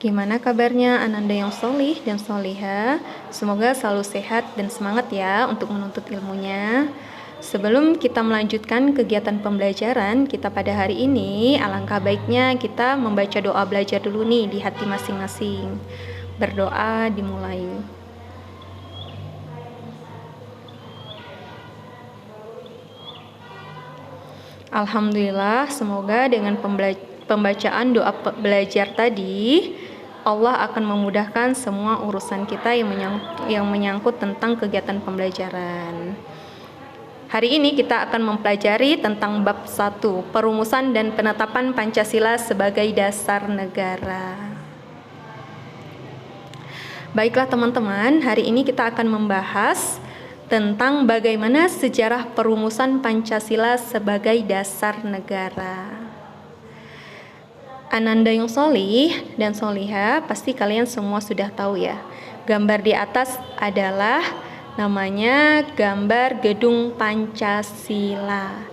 Gimana kabarnya Ananda yang solih dan soliha? Semoga selalu sehat dan semangat ya untuk menuntut ilmunya. Sebelum kita melanjutkan kegiatan pembelajaran kita pada hari ini, alangkah baiknya kita membaca doa belajar dulu nih di hati masing-masing. Berdoa dimulai. Alhamdulillah, semoga dengan pembacaan doa belajar tadi Allah akan memudahkan semua urusan kita yang menyangkut tentang kegiatan pembelajaran. Hari ini kita akan mempelajari tentang bab 1, perumusan dan penetapan Pancasila sebagai dasar negara. Baiklah teman-teman, hari ini kita akan membahas tentang bagaimana sejarah perumusan Pancasila sebagai dasar negara. Ananda yang solih dan soliha, pasti kalian semua sudah tahu ya. Gambar di atas adalah namanya gambar Gedung Pancasila.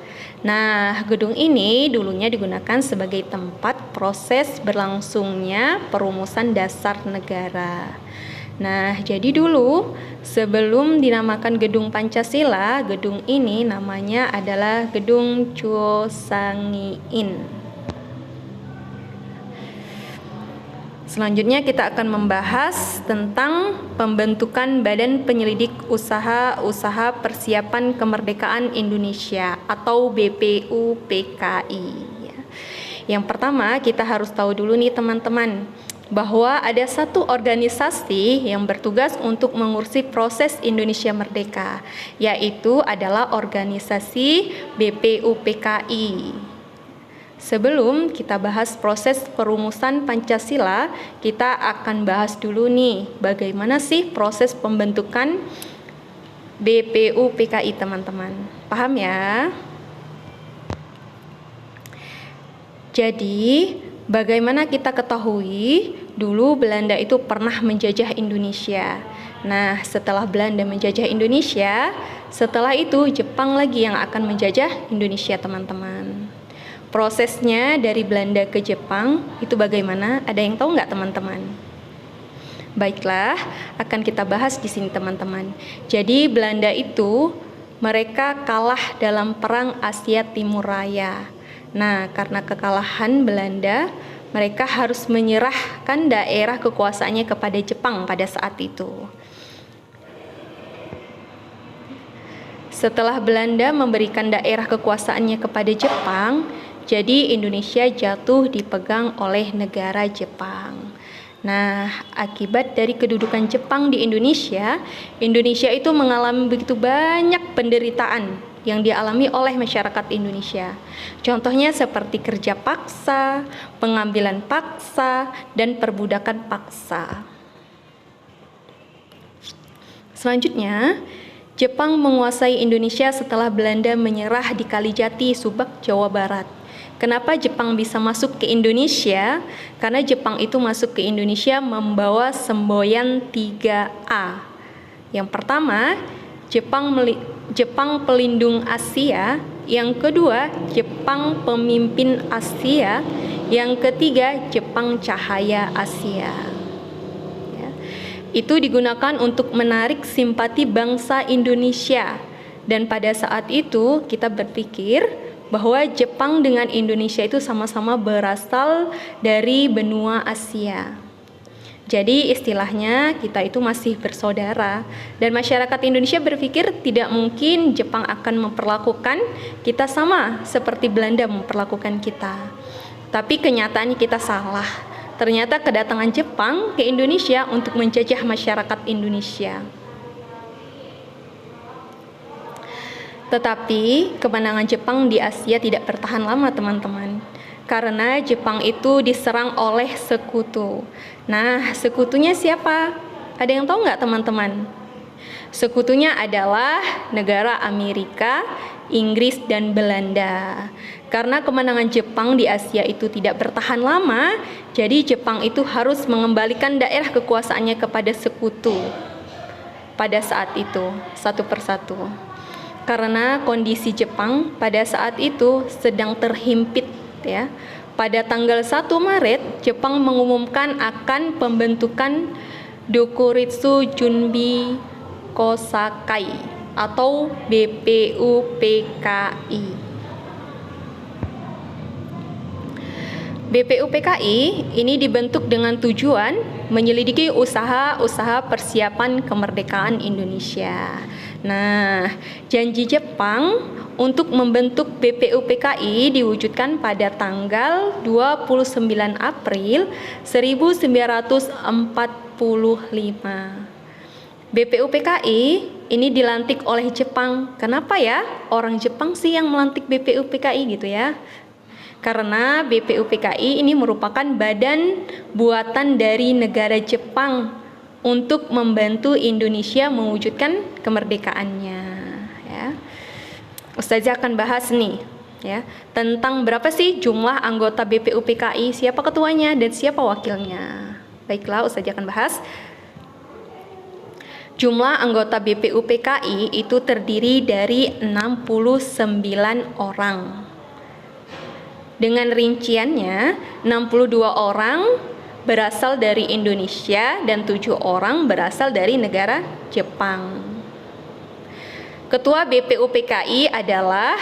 Nah, gedung ini dulunya digunakan sebagai tempat proses berlangsungnya perumusan dasar negara. Nah, jadi dulu sebelum dinamakan Gedung Pancasila, gedung ini namanya adalah Gedung Chusangiin. Selanjutnya kita akan membahas tentang pembentukan Badan Penyelidik Usaha Persiapan Kemerdekaan Indonesia atau BPUPKI. Yang pertama kita harus tahu dulu nih teman-teman, bahwa ada satu organisasi yang bertugas untuk mengurusi proses Indonesia Merdeka, yaitu adalah organisasi BPUPKI. Sebelum kita bahas proses perumusan Pancasila, kita akan bahas dulu nih, bagaimana sih proses pembentukan BPUPKI teman-teman. Paham ya? Jadi, bagaimana kita ketahui, dulu Belanda itu pernah menjajah Indonesia. Nah, setelah Belanda menjajah Indonesia, setelah itu Jepang lagi yang akan menjajah Indonesia, teman-teman. Prosesnya dari Belanda ke Jepang itu bagaimana? Ada yang tahu nggak, teman-teman? Baiklah, akan kita bahas di sini, teman-teman. Jadi Belanda itu mereka kalah dalam Perang Asia Timur Raya. Nah, karena kekalahan Belanda, mereka harus menyerahkan daerah kekuasaannya kepada Jepang pada saat itu. Setelah Belanda memberikan daerah kekuasaannya kepada Jepang, jadi Indonesia jatuh dipegang oleh negara Jepang. Nah, akibat dari kedudukan Jepang di Indonesia, Indonesia itu mengalami begitu banyak penderitaan yang dialami oleh masyarakat Indonesia. Contohnya seperti kerja paksa, pengambilan paksa, dan perbudakan paksa. Selanjutnya, Jepang menguasai Indonesia setelah Belanda menyerah di Kalijati, Subak, Jawa Barat. Kenapa Jepang bisa masuk ke Indonesia? Karena Jepang itu masuk ke Indonesia membawa semboyan 3A. Yang pertama, Jepang pelindung Asia. Yang kedua, Jepang pemimpin Asia. Yang ketiga, Jepang cahaya Asia. Itu digunakan untuk menarik simpati bangsa Indonesia. Dan pada saat itu kita berpikir bahwa Jepang dengan Indonesia itu sama-sama berasal dari benua Asia. Jadi istilahnya kita itu masih bersaudara. Dan masyarakat Indonesia berpikir tidak mungkin Jepang akan memperlakukan kita sama seperti Belanda memperlakukan kita. Tapi kenyataannya kita salah. Ternyata kedatangan Jepang ke Indonesia untuk menjajah masyarakat Indonesia. Tetapi kemenangan Jepang di Asia tidak bertahan lama, teman-teman. Karena Jepang itu diserang oleh sekutu. Nah, sekutunya siapa? Ada yang tahu nggak, teman-teman? Sekutunya adalah negara Amerika, Inggris, dan Belanda. Karena kemenangan Jepang di Asia itu tidak bertahan lama, jadi Jepang itu harus mengembalikan daerah kekuasaannya kepada sekutu pada saat itu, satu persatu. Karena kondisi Jepang pada saat itu sedang terhimpit ya pada tanggal 1 Maret, Jepang mengumumkan akan pembentukan Dokuritsu Junbi Kosakai atau BPUPKI. BPUPKI ini dibentuk dengan tujuan menyelidiki usaha-usaha persiapan kemerdekaan Indonesia. Nah, janji Jepang untuk membentuk BPUPKI diwujudkan pada tanggal 29 April 1945. BPUPKI ini dilantik oleh Jepang. Kenapa ya? Orang Jepang sih yang melantik BPUPKI gitu ya. Karena BPUPKI ini merupakan badan buatan dari negara Jepang untuk membantu Indonesia mewujudkan kemerdekaannya ya. Ustazah akan bahas nih ya tentang berapa sih jumlah anggota BPUPKI, siapa ketuanya dan siapa wakilnya. Baiklah, Ustazah akan bahas. Jumlah anggota BPUPKI itu terdiri dari 69 orang. Dengan rinciannya, 62 orang berasal dari Indonesia dan 7 orang berasal dari negara Jepang. Ketua BPUPKI adalah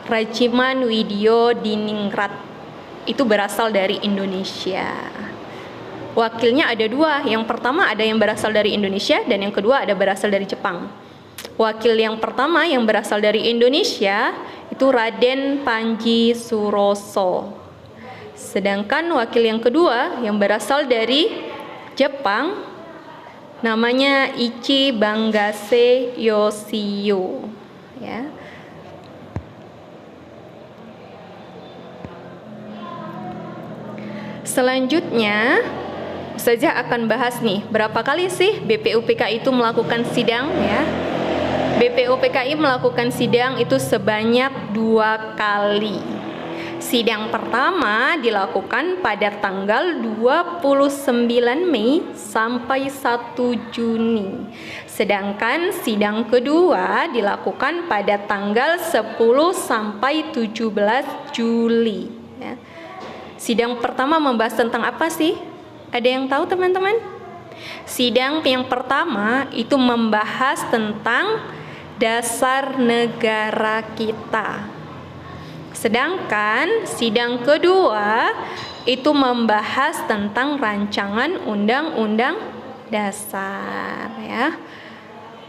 Rajiman Widyo Diningrat. Itu berasal dari Indonesia. Wakilnya ada 2. Yang pertama ada yang berasal dari Indonesia dan yang kedua ada berasal dari Jepang. Wakil yang pertama yang berasal dari Indonesia itu Raden Panji Suroso. Sedangkan wakil yang kedua yang berasal dari Jepang namanya Ichi Bangase Yoshio ya. Selanjutnya Ustazah akan bahas nih berapa kali sih BPUPKI itu melakukan sidang ya. BPUPKI melakukan sidang itu sebanyak 2 kali. Sidang pertama dilakukan pada tanggal 29 Mei sampai 1 Juni. Sedangkan sidang kedua dilakukan pada tanggal 10 sampai 17 Juli. Ya. Sidang pertama membahas tentang apa sih? Ada yang tahu teman-teman? Sidang yang pertama itu membahas tentang dasar negara kita. Sedangkan sidang kedua itu membahas tentang rancangan undang-undang dasar ya.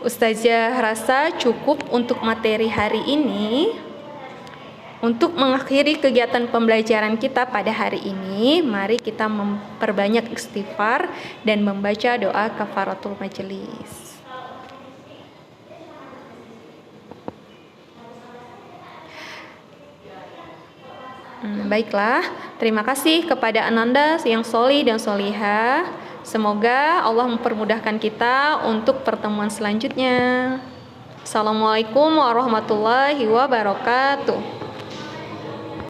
Ustazah rasa cukup untuk materi hari ini. Untuk mengakhiri kegiatan pembelajaran kita pada hari ini, mari kita memperbanyak istighfar dan membaca doa kafaratul majelis. Baiklah, terima kasih kepada Ananda yang sholih dan sholihah. Semoga Allah mempermudahkan kita untuk pertemuan selanjutnya. Assalamualaikum warahmatullahi wabarakatuh.